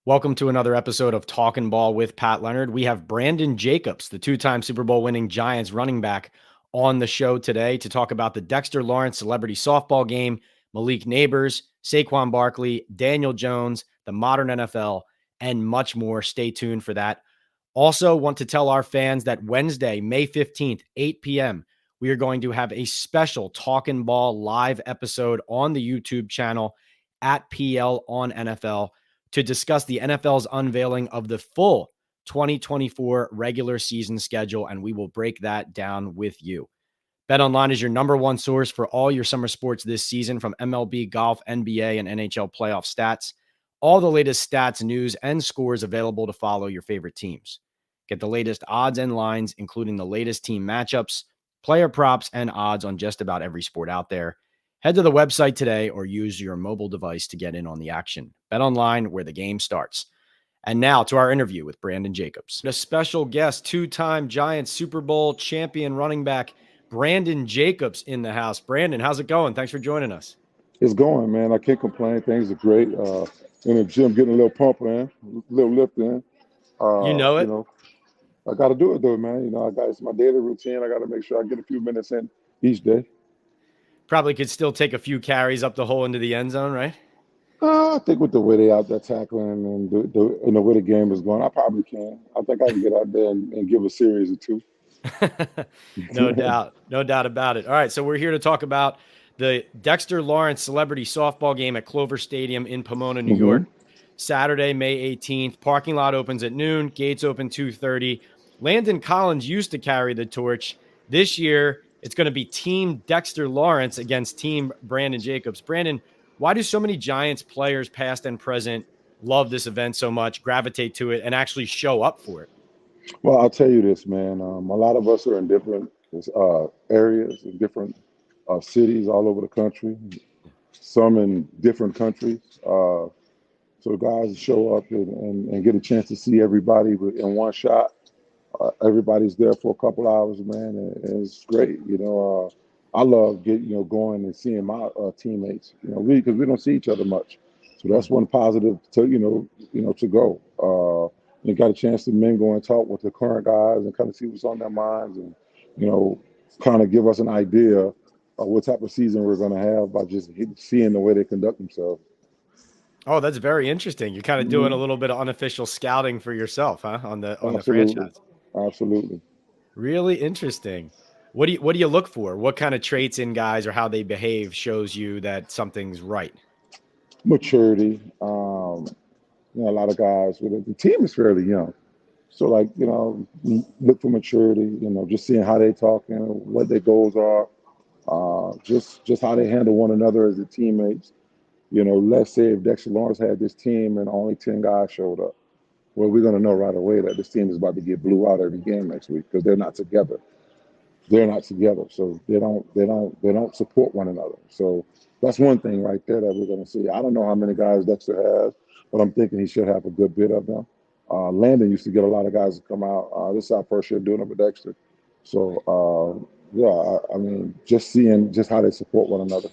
Welcome to another episode of Talkin' Ball with Pat Leonard. We have Brandon Jacobs, the two-time Super Bowl winning Giants running back, on the show today to talk about the Dexter Lawrence celebrity softball game, Malik Nabers, Saquon Barkley, Daniel Jones, the modern NFL, and much more. Stay tuned for that. Also, want to tell our fans that Wednesday, May 15th, 8 p.m., we are going to have a special Talkin' Ball live episode on the YouTube channel at PL on NFL to discuss the NFL's unveiling of the full 2024 regular season schedule, and we will break that down with you. BetOnline is your number one source for all your summer sports this season, from MLB, golf, NBA, and NHL playoff stats. All the latest stats, news, and scores available to follow your favorite teams. Get the latest odds and lines, including the latest team matchups, player props, and odds on just about every sport out there. Head to the website today or use your mobile device to get in on the action. BetOnline, where the game starts. And now to our interview with Brandon Jacobs. A special guest, two-time Giants Super Bowl champion running back, Brandon Jacobs, in the house. Brandon, how's it going? Thanks for joining us. It's going, man. I can't complain. Things are great. In the gym, getting a little pump in, a little lift in. You know it. I got to do it though, man. It's my daily routine. I got to make sure I get a few minutes in each day. Probably could still take a few carries up the hole into the end zone, right? I think with the way they out there tackling and the way the game is going, I probably can. I think I can get out there and give a series or two. No doubt. No doubt about it. All right, so we're here to talk about the Dexter Lawrence celebrity softball game at Clover Stadium in Pomona, New York. Saturday, May 18th. Parking lot opens at noon. Gates open 2:30. Landon Collins used to carry the torch. This year, it's going to be Team Dexter Lawrence against Team Brandon Jacobs. Brandon, why do so many Giants players, past and present, love this event so much, gravitate to it, and actually show up for it? Well, I'll tell you this, man. A lot of us are in different areas, in different cities all over the country, some in different countries. So guys show up and get a chance to see everybody in one shot. Everybody's there for a couple hours, man, and it's great. I love going and seeing my teammates. Because we don't see each other much, so that's one positive to go. You got a chance to mingle and talk with the current guys and kind of see what's on their minds, and kind of give us an idea of what type of season we're going to have by just seeing the way they conduct themselves. Oh, that's very interesting. You're kind of doing a little bit of unofficial scouting for yourself, huh? On the Absolutely. franchise. Absolutely. Really interesting. What do you look for? What kind of traits in guys or how they behave shows you that something's right? Maturity. A lot of guys the team is fairly young. So look for maturity, just seeing how they talk and what their goals are, just how they handle one another as a teammates. Let's say if Dexter Lawrence had this team and only 10 guys showed up. Well, we're going to know right away that this team is about to get blew out every game next week because they're not together. So they don't support one another. So that's one thing right there that we're going to see. I don't know how many guys Dexter has, but I'm thinking he should have a good bit of them. Landon used to get a lot of guys to come out. This is our first year doing it with Dexter. So, just seeing just how they support one another.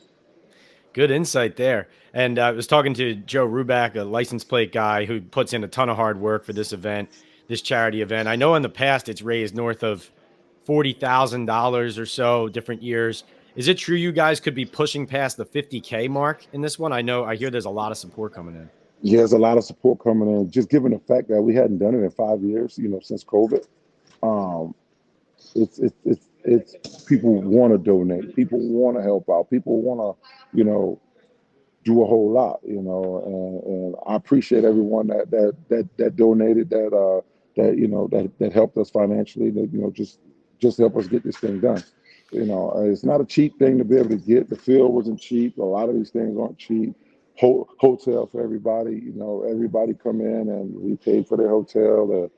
Good insight there. And I was talking to Joe Ruback, a license plate guy who puts in a ton of hard work for this event, this charity event. I know in the past it's raised north of $40,000 or so, different years. Is it true you guys could be pushing past the 50K mark in this one? I hear there's a lot of support coming in. Yeah, there's a lot of support coming in. Just given the fact that we hadn't done it in 5 years, since COVID. It's people want to donate. People want to help out. People want to, do a whole lot, and I appreciate everyone that donated, that helped us financially, that just help us get this thing done. It's not a cheap thing to be able to get. The field wasn't cheap. A lot of these things aren't cheap. Hotel for everybody, everybody come in and we paid for their hotel.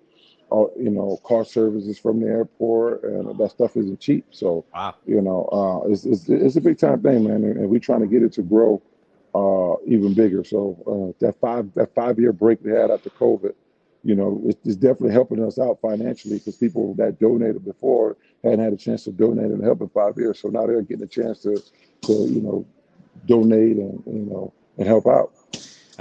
Car services from the airport, and that stuff isn't cheap. So, wow. It's a big time thing, man, and we're trying to get it to grow even bigger. So that 5 year break we had after COVID, it's definitely helping us out financially because people that donated before hadn't had a chance to donate and help in 5 years. So now they're getting a chance to donate and help out.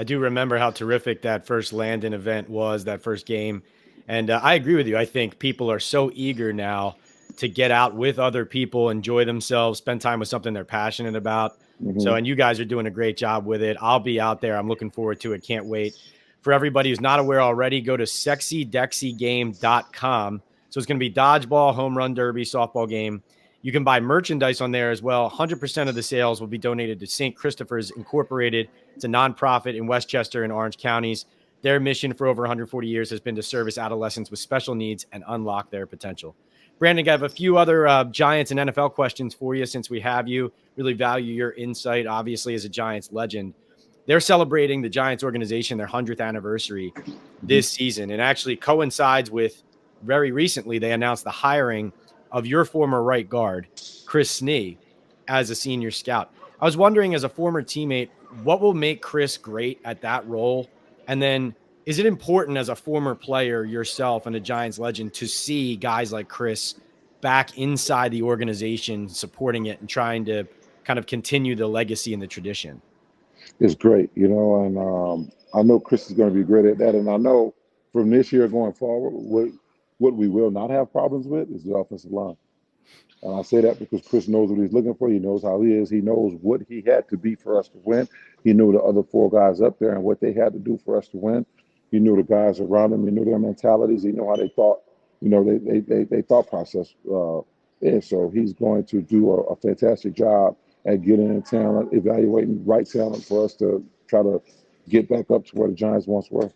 I do remember how terrific that first Landon event was, that first game. And I agree with you. I think people are so eager now to get out with other people, enjoy themselves, spend time with something they're passionate about. So, Hmm. and you guys are doing a great job with it. I'll be out there. I'm looking forward to it. Can't wait. For everybody who's not aware already, go to sexydexygame.com. So it's going to be dodgeball, home run derby, softball game. You can buy merchandise on there as well. 100% of the sales will be donated to St. Christopher's Incorporated. It's a nonprofit in Westchester and Orange counties. Their mission for over 140 years has been to service adolescents with special needs and unlock their potential. Brandon, I have a few other Giants and NFL questions for you since we have you. Really value your insight, obviously, as a Giants legend. They're celebrating the Giants organization, their 100th anniversary Hmm. this season, and actually coincides with very recently they announced the hiring of your former right guard, Chris Snee, as a senior scout. I was wondering, as a former teammate, what will make Chris great at that role? And then is it important as a former player yourself and a Giants legend to see guys like Chris back inside the organization, supporting it and trying to kind of continue the legacy and the tradition? It's great, and I know Chris is going to be great at that. And I know from this year going forward, what we will not have problems with is the offensive line. And I say that because Chris knows what he's looking for. He knows how he is. He knows what he had to be for us to win. He knew the other four guys up there and what they had to do for us to win. He knew the guys around him. He knew their mentalities. He knew how they thought. They thought process. And so he's going to do a fantastic job at getting in talent, evaluating right talent for us to try to get back up to where the Giants once were.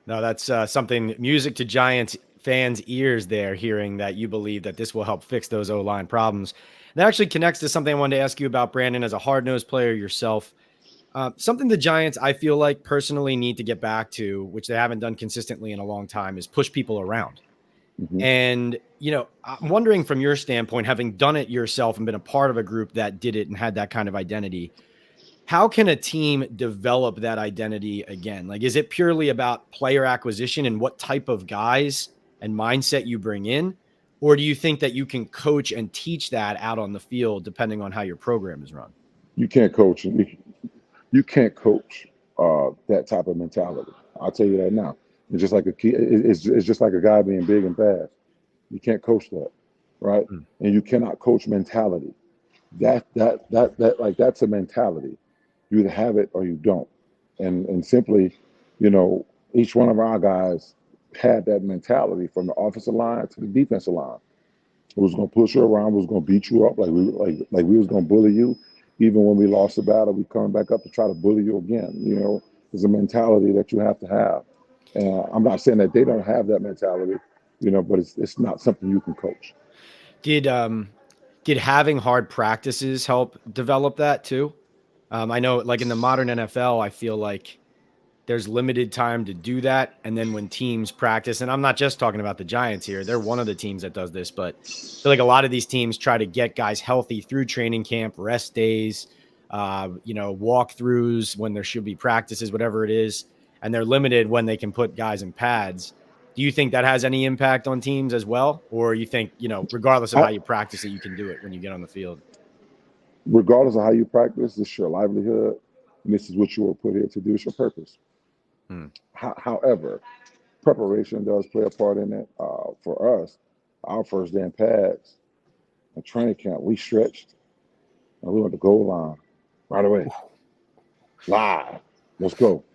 No, that's something music to Giants fans' ears there, hearing that you believe that this will help fix those O-line problems. That actually connects to something I wanted to ask you about, Brandon, as a hard-nosed player yourself. Something the Giants, I feel like, personally need to get back to, which they haven't done consistently in a long time, is push people around. Hmm. And, I'm wondering from your standpoint, having done it yourself and been a part of a group that did it and had that kind of identity, how can a team develop that identity again? Like, is it purely about player acquisition and what type of guys and mindset you bring in? Or do you think that you can coach and teach that out on the field depending on how your program is run? You can't coach. You can't coach that type of mentality. I'll tell you that now. It's just like a key. It's just like a guy being big and fast. You can't coach that, right? Hmm. And you cannot coach mentality. That like that's a mentality. You either have it or you don't. And simply, you know, each one of our guys had that mentality from the offensive line to the defensive line. We was gonna push you around, we was gonna beat you up, like we was gonna bully you. Even when we lost the battle, we coming back up to try to bully you again. It's a mentality that you have to have. And I'm not saying that they don't have that mentality, but it's not something you can coach. Did did having hard practices help develop that too? I know, like in the modern NFL, I feel like there's limited time to do that. And then when teams practice, and I'm not just talking about the Giants here, they're one of the teams that does this, but I feel like a lot of these teams try to get guys healthy through training camp, rest days, walkthroughs when there should be practices, whatever it is. And they're limited when they can put guys in pads. Do you think that has any impact on teams as well? Or you think, regardless of I, how you practice it, you can do it when you get on the field? Regardless of how you practice, this is your livelihood, and this is what you were put here to do. It's your purpose. Hmm. However, preparation does play a part in it. For us, our first day in pads, in training camp, we stretched and we went to goal line right away, live. Let's go.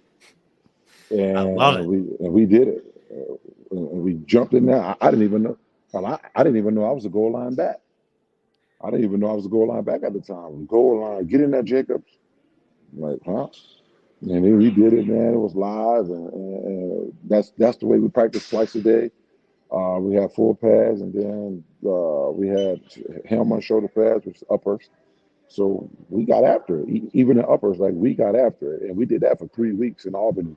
I love And it. we did it. And we jumped in there. I didn't even know. Well, I didn't even know I was a goal line back. I didn't even know I was a goal line back at the time. Goal line, get in there, Jacobs. I'm like, huh? And then we did it, man. It was live, and that's the way we practice twice a day. We had full pads, and then we had helmet and shoulder pads, which is uppers. So we got after it. Even in uppers, like we got after it, and we did that for 3 weeks in Albany.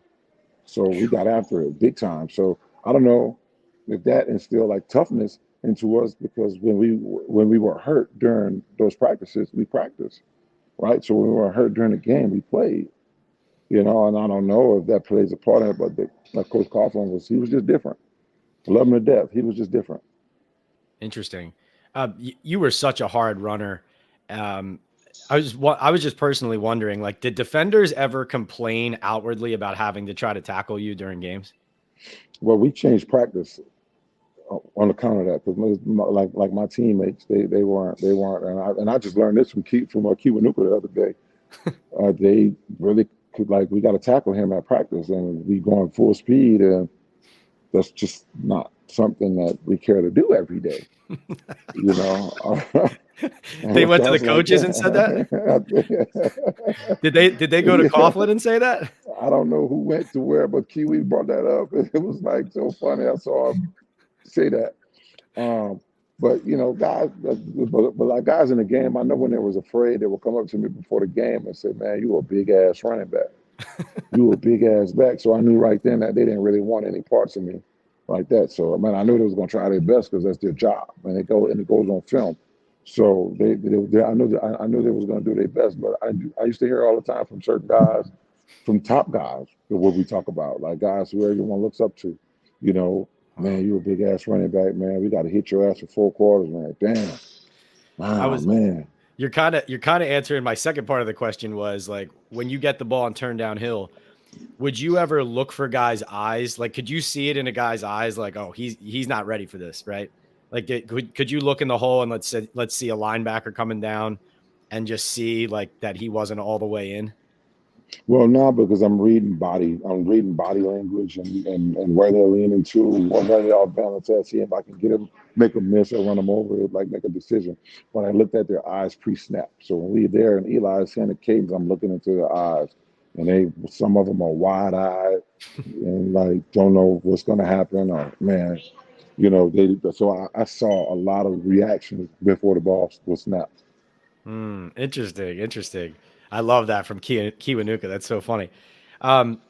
So we got after it big time. So I don't know if that instilled like toughness into us because when we were hurt during those practices, we practiced, right? So when we were hurt during the game, we played. And I don't know if that plays a part in it, but like Coach Coughlin he was just different. I love him to death. He was just different. Interesting. You were such a hard runner. Um, I was just personally wondering, like, did defenders ever complain outwardly about having to try to tackle you during games? Well, we changed practice on account of that because like my teammates, they weren't, and I just learned this from Kiwanuka the other day. They really could, like, we got to tackle him at practice, and we going full speed, and that's just not something that we care to do every day, you know. They And went to the stuff like coaches and said that? that. Did they go to Yeah. Coughlin and say that? I don't know who went to where, but Kiwi brought that up. It was like so funny. I saw him say that. Um, but guys, but like guys in the game, I know when they was afraid, they would come up to me before the game and say, "Man, you a big ass running back. You a big ass back." So I knew right then that they didn't really want any parts of me like that. So man, I knew they was gonna try their best because that's their job, and it goes on film. So I knew they was gonna do their best. But I used to hear all the time from certain guys, from top guys, what we talk about, like guys who everyone looks up to, you know, Wow. man, you a big ass running back, man. We got to hit your ass for 4 quarters, man. Damn. I Wow, was man. you're kind of answering my second part of the question was like when you get the ball and turn downhill, would you ever look for guys' eyes? Like, could you see it in a guy's eyes? Like, oh, he's not ready for this, right? Like, could you look in the hole and let's see a linebacker coming down and just see like that he wasn't all the way in? Well, no, because I'm reading body language and where they're leaning to, or where they are balanced at, see if I can get them, make a miss or run them over, like make a decision. But I looked at their eyes pre-snap. So when we there and Eli's hand the cadence, I'm looking into their eyes. And some of them are wide-eyed and like don't know what's gonna happen, or man, so I saw a lot of reactions before the ball was snapped. Interesting, interesting. I love that from Kiwanuka. That's so funny.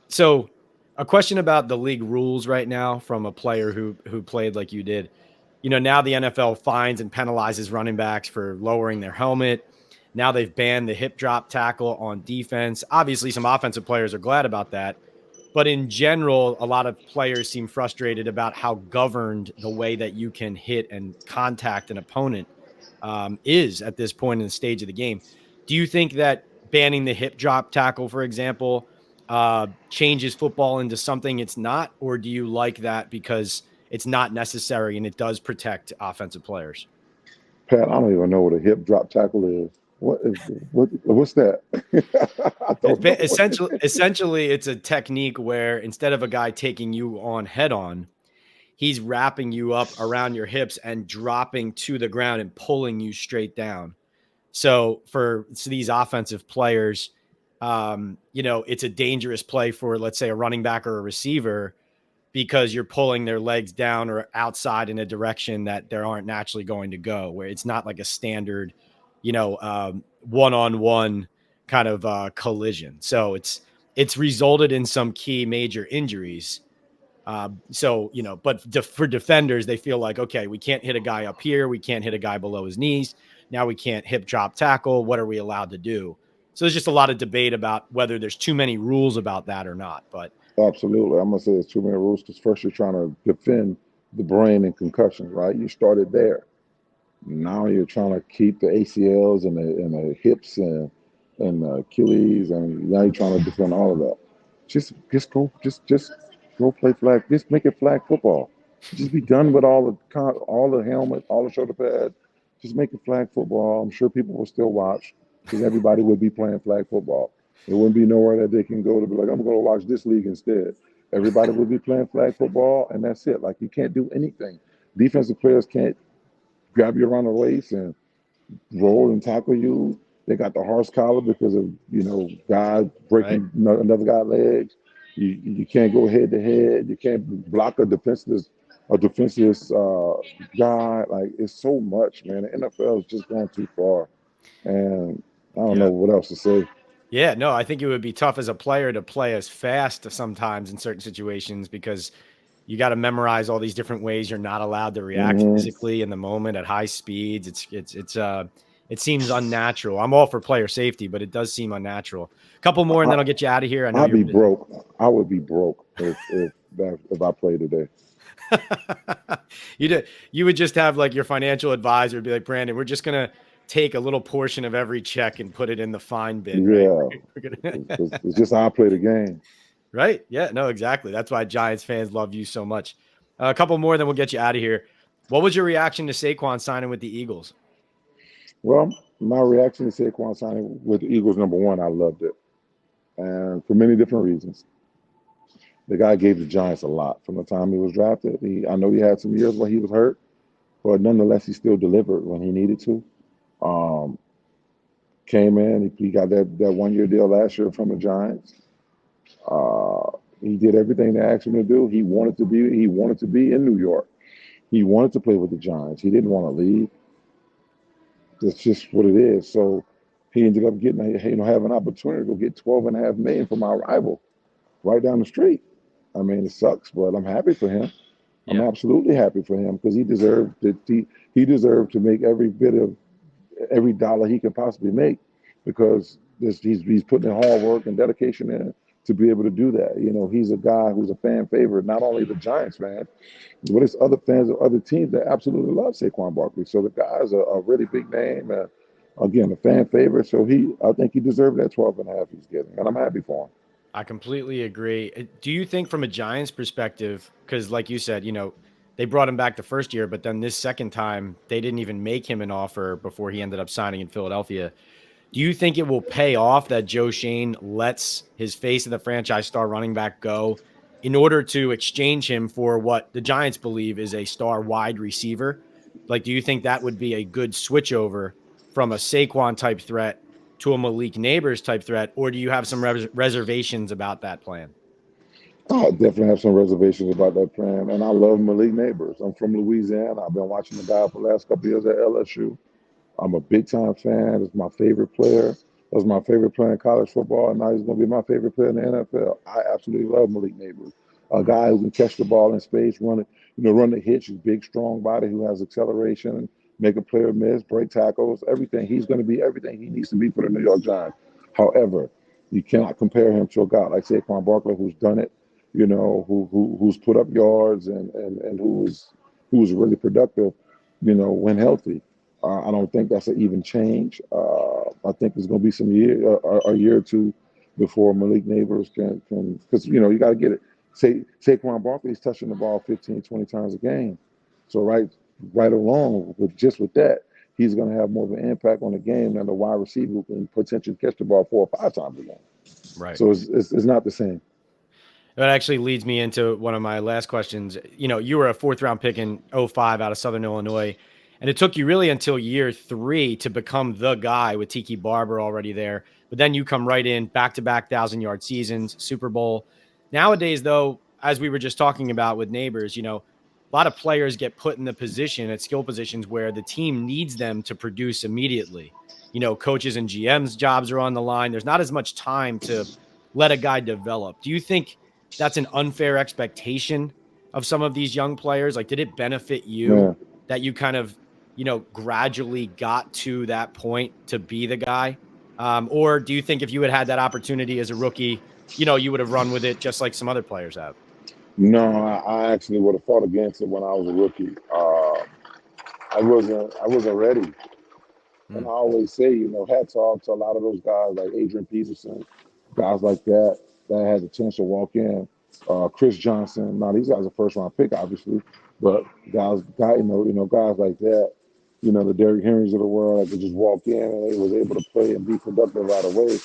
So a question about the league rules right now from a player who played like you did. Now the NFL fines and penalizes running backs for lowering their helmet. Now they've banned the hip drop tackle on defense. Obviously, some offensive players are glad about that. But in general, a lot of players seem frustrated about how governed the way that you can hit and contact an opponent is at this point in the stage of the game. Do you think that banning the hip drop tackle, for example, changes football into something it's not? Or do you like that because it's not necessary and it does protect offensive players? Pat, I don't even know what a hip drop tackle is. What's that? I It's don't know what it essentially, is. essentially, it's a technique where instead of a guy taking you on head on, he's wrapping you up around your hips and dropping to the ground and pulling you straight down. So for these offensive players, it's a dangerous play for, let's say, a running back or a receiver because you're pulling their legs down or outside in a direction that they aren't naturally going to go, where it's not like a standard, one-on-one kind of collision. So it's resulted in some key major injuries. But for defenders, they feel like, okay, we can't hit a guy up here. We can't hit a guy below his knees. Now we can't hip drop tackle. What are we allowed to do? So there's just a lot of debate about whether there's too many rules about that or not. But Absolutely. I'm gonna say it's too many rules because first you're trying to defend the brain and concussions, right? You started there. Now you're trying to keep the ACLs and the hips and the Achilles, and now you're trying to defend all of that. Just go play flag. Just make it flag football. Just be done with all the helmet, all the shoulder pads. Just make it flag football. I'm sure people will still watch because everybody would be playing flag football. There wouldn't be nowhere that they can go to be like, I'm going to watch this league instead. Everybody would be playing flag football, and that's it. Like, you can't do anything. Defensive players can't grab you around the waist and roll and tackle you. They got the horse collar because of guys right. breaking another guy's legs. You can't go head to head. You can't block a defenseless guy. Like, it's so much, man. The NFL is just going too far, and I don't know Yeah. what else to say. Yeah, no, I think it would be tough as a player to play as fast sometimes in certain situations because you got to memorize all these different ways you're not allowed to react Hmm. physically in the moment at high speeds. It seems unnatural. I'm all for player safety, but it does seem unnatural. A couple more and I, then I'll get you out of here. I know I'd you're be busy. broke. I would be broke if I played today. You would just have like your financial advisor be like, Brandon, we're just gonna take a little portion of every check and put it in the fine bin, right? Yeah, it's just how I play the game. Right. Yeah, no, exactly. That's why Giants fans love you so much. A couple more, then we'll get you out of here. What was your reaction to Saquon signing with the Eagles? Well, my reaction to Saquon signing with the Eagles, number one, I loved it, and for many different reasons. The guy gave the Giants a lot from the time he was drafted. I know he had some years where he was hurt, but nonetheless, he still delivered when he needed to. Um, Came in, he got that 1 year deal last year from the Giants. He did everything they asked him to do. He wanted to be in New York. He wanted to play with the Giants. He didn't want to leave. That's just what it is. So he ended up getting, have an opportunity to go get $12.5 million from our rival right down the street. I mean, it sucks, but I'm happy for him. I'm Yeah. absolutely happy for him because he deserved to make every dollar he can possibly make because he's putting in hard work and dedication in to be able to do that. He's a guy who's a fan favorite, not only the Giants fan, but it's other fans of other teams that absolutely love Saquon Barkley. So the guy's a really big name and again a fan favorite. So I think he deserved that 12.5 he's getting, and I'm happy for him. I completely agree. Do you think from a Giants perspective, because like you said, they brought him back the first year, but then this second time, they didn't even make him an offer before he ended up signing in Philadelphia. Do you think it will pay off that Joe Shane lets his face of the franchise star running back go in order to exchange him for what the Giants believe is a star wide receiver? Like, do you think that would be a good switchover from a Saquon type threat to a Malik Nabers type threat, or do you have some reservations about that plan? I definitely have some reservations about that plan, and I love Malik Nabers. I'm from Louisiana. I've been watching the guy for the last couple of years at LSU. I'm a big time fan. He's my favorite player. Was my favorite player in college football, and now he's going to be my favorite player in the NFL. I absolutely love Malik Nabers, a guy who can catch the ball in space, run the hitch. He's big, strong body who has acceleration, make a player miss, break tackles, everything. He's going to be everything he needs to be for the New York Giants. However, you cannot compare him to a guy like Saquon Barkley who's done it, who's put up yards and who's really productive, when healthy. I don't think that's an even change. I think there's going to be a year or two before Malik Nabers can because you got to get it. Saquon Barkley's touching the ball 15, 20 times a game. So right along with that, he's going to have more of an impact on the game than the wide receiver who can potentially catch the ball 4 or 5 times a game. Right. So it's not the same. That actually leads me into one of my last questions. You were a 4th-round pick in 2005 out of Southern Illinois, and it took you really until year 3 to become the guy with Tiki Barber already there. But then you come right in, back-to-back 1,000-yard seasons, Super Bowl. Nowadays, though, as we were just talking about with Nabers, a lot of players get put in the position at skill positions where the team needs them to produce immediately. Coaches and GMs' jobs are on the line. There's not as much time to let a guy develop. Do you think that's an unfair expectation of some of these young players? Like, did it benefit you Yeah. that you kind of, gradually got to that point to be the guy? Or do you think if you had that opportunity as a rookie, you would have run with it just like some other players have? No, I actually would have fought against it when I was a rookie. I wasn't ready. And I Mm, always say, hats off to a lot of those guys like Adrian Peterson, guys like that had the chance to walk in. Chris Johnson. Now these guys are first round pick, obviously, but guys like that, the Derrick Henrys of the world that could just walk in and they was able to play and be productive right away.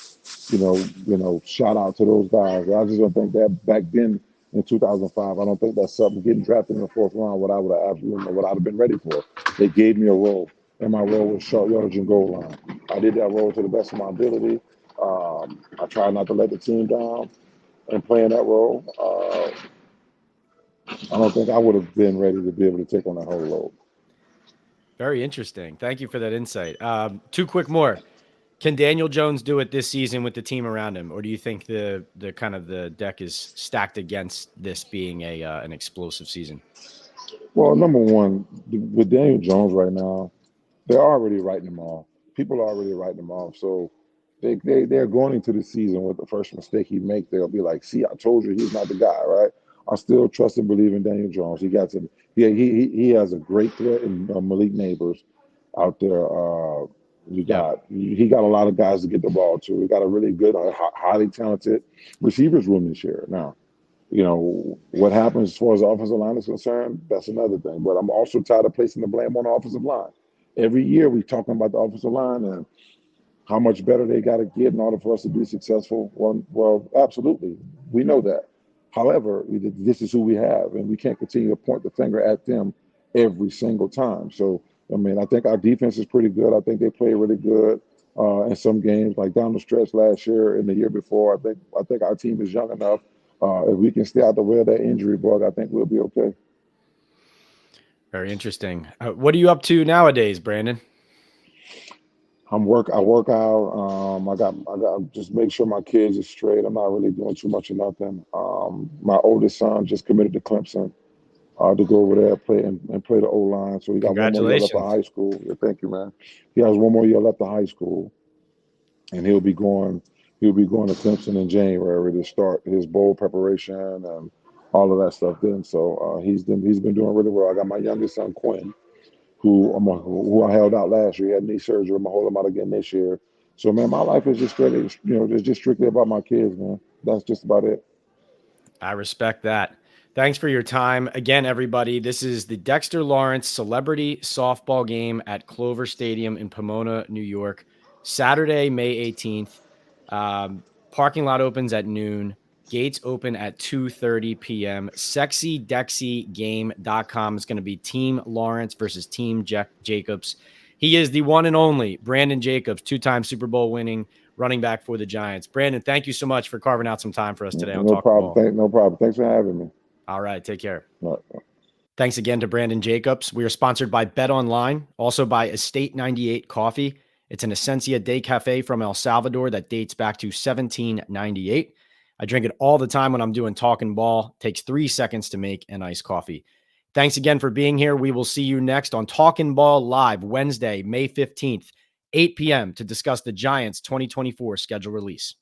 Shout out to those guys. I just don't think that back then in 2005, I don't think that's something getting drafted in the 4th round what I'd have been ready for. They gave me a role, and my role was short yardage and goal line. I did that role to the best of my ability. I tried not to let the team down and playing that role. I don't think I would have been ready to be able to take on that whole load. very interesting. Thank you for that insight. 2 quick more. Can Daniel Jones do it this season with the team around him, or do you think the kind of the deck is stacked against this being an explosive season? Well, number one, with Daniel Jones right now, they're already writing him off. People are already writing him off. So they're going into the season with the first mistake he makes, they'll be like, "See, I told you he's not the guy." Right? I still trust and believe in Daniel Jones. He has a great threat in Malik Nabers out there. He got a lot of guys to get the ball to. We got a really good, highly talented receivers room this year. Now, what happens as far as the offensive line is concerned, that's another thing. But I'm also tired of placing the blame on the offensive line. Every year we're talking about the offensive line and how much better they got to get in order for us to be successful. Well, absolutely. We know that. However, this is who we have, and we can't continue to point the finger at them every single time. So, I think our defense is pretty good. I think they play really good in some games, like down the stretch last year and the year before. I think our team is young enough. If we can stay out the way of that injury bug, I think we'll be okay. Very interesting. What are you up to nowadays, Brandon? I work out. I got just make sure my kids are straight. I'm not really doing too much of nothing. My oldest son just committed to Clemson to go over there play the O line. So he got one more year left of high school. Yeah, thank you, man. He has one more year left of high school, and he'll be going to Clemson in January to start his bowl preparation and all of that stuff. Then, so he's been doing really well. I got my youngest son Quinn, who I held out last year. He had knee surgery. I'm gonna hold him out again this year. So, man, my life is just strictly about my kids, man. That's just about it. I respect that. Thanks for your time. Again, everybody, this is the Dexter Lawrence Celebrity Softball Game at Clover Stadium in Pomona, New York, Saturday, May 18th. Parking lot opens at noon. Gates open at 2:30 p.m. SexyDexyGame.com is going to be Team Lawrence versus Team Jacobs. He is the one and only Brandon Jacobs, two-time Super Bowl winning running back for the Giants. Brandon, thank you so much for carving out some time for us today on Talking Ball. No problem. Thanks for having me. All right. Take care. All right. Thanks again to Brandon Jacobs. We are sponsored by Bet Online, also by Estate 98 Coffee. It's an Essencia Day Cafe from El Salvador that dates back to 1798. I drink it all the time when I'm doing Talking Ball. It takes 3 seconds to make an iced coffee. Thanks again for being here. We will see you next on Talking Ball Live, Wednesday, May 15th, 8 p.m. to discuss the Giants' 2024 schedule release.